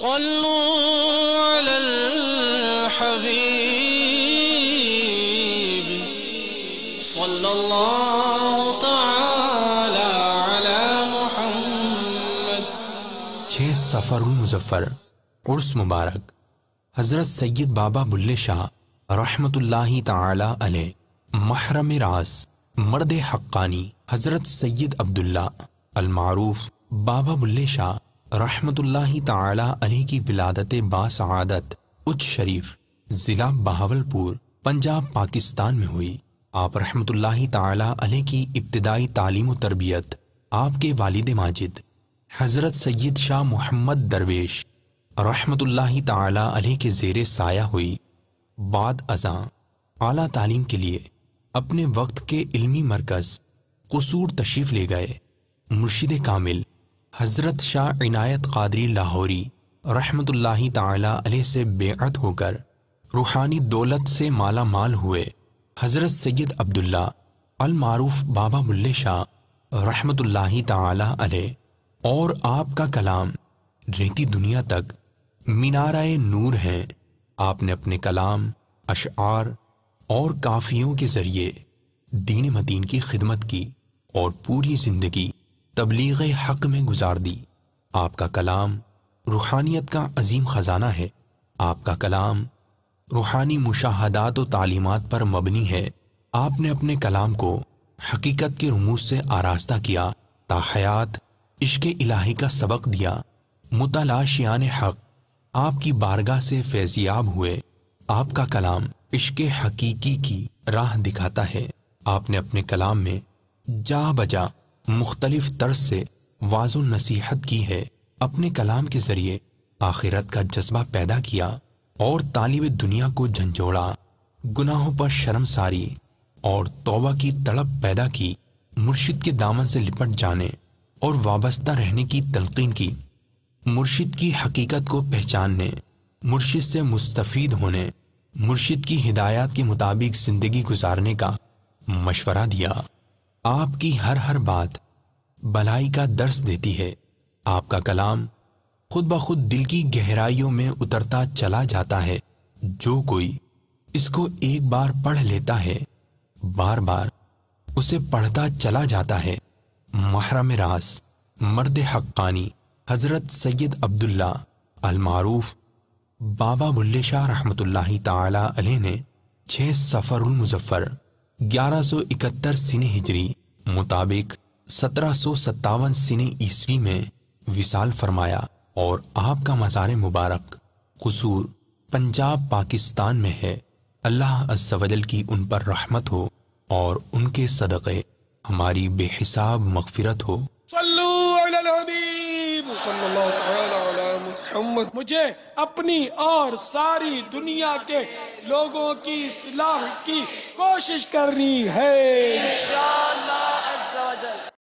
صلوا علی الحبیب صلی اللہ تعالی علی محمد۔ 6 صفر المظفر عرس مبارک حضرت سید بابا بلے شاہ رحمت اللہ تعالی علیہ، محرم راز مرد حقانی حضرت سید عبداللہ المعروف بابا بلے شاہ رحمت اللہ تعالی علیہ کی ولادت باسعادت اچ شریف ضلع بہاولپور پنجاب پاکستان میں ہوئی۔ آپ رحمت اللہ تعالی علیہ کی ابتدائی تعلیم و تربیت آپ کے والد ماجد حضرت سید شاہ محمد درویش رحمت اللہ تعالی علیہ کے زیر سایہ ہوئی۔ بعد ازاں اعلیٰ تعلیم کے لیے اپنے وقت کے علمی مرکز قصور تشریف لے گئے۔ مرشد کامل حضرت شاہ عنایت قادری لاہوری رحمت اللہ تعالی علیہ سے بیعت ہو کر روحانی دولت سے مالا مال ہوئے۔ حضرت سید عبداللہ المعروف بابا بلے شاہ رحمت اللہ تعالی علیہ اور آپ کا کلام رہتی دنیا تک مینارہ نور ہیں۔ آپ نے اپنے کلام، اشعار اور کافیوں کے ذریعے دین متین کی خدمت کی اور پوری زندگی تبلیغ حق میں گزار دی۔ آپ کا کلام روحانیت کا عظیم خزانہ ہے۔ آپ کا کلام روحانی مشاہدات و تعلیمات پر مبنی ہے۔ آپ نے اپنے کلام کو حقیقت کے رموز سے آراستہ کیا، تا حیات عشق الہی کا سبق دیا۔ متلاشیان حق آپ کی بارگاہ سے فیضیاب ہوئے۔ آپ کا کلام عشق حقیقی کی راہ دکھاتا ہے۔ آپ نے اپنے کلام میں جا بجا مختلف طرز سے واعظ و نصیحت کی ہے۔ اپنے کلام کے ذریعے آخرت کا جذبہ پیدا کیا اور طالب دنیا کو جھنجھوڑا، گناہوں پر شرمساری اور توبہ کی تڑپ پیدا کی، مرشد کے دامن سے لپٹ جانے اور وابستہ رہنے کی تلقین کی، مرشد کی حقیقت کو پہچاننے، مرشد سے مستفید ہونے، مرشد کی ہدایات کے مطابق زندگی گزارنے کا مشورہ دیا۔ آپ کی ہر بات بھلائی کا درس دیتی ہے۔ آپ کا کلام خود بخود دل کی گہرائیوں میں اترتا چلا جاتا ہے۔ جو کوئی اس کو ایک بار پڑھ لیتا ہے، بار بار اسے پڑھتا چلا جاتا ہے۔ محرم راز مرد حقانی حضرت سید عبداللہ المعروف بابا بلے شاہ رحمت اللہ تعالی علیہ نے 6 صفر المظفر 1171 سنہ ہجری مطابق 1757 سنہ عیسوی میں وصال فرمایا اور آپ کا مزار مبارک قصور پنجاب پاکستان میں ہے۔ اللہ عز و جل کی ان پر رحمت ہو اور ان کے صدقے ہماری بے حساب مغفرت ہو۔ صلو علی الحبیب صلی اللہ تعالی علی محمد۔ مجھے اپنی اور ساری دنیا کے لوگوں کی اصلاح کی کوشش کرنی ہے انشاءاللہ۔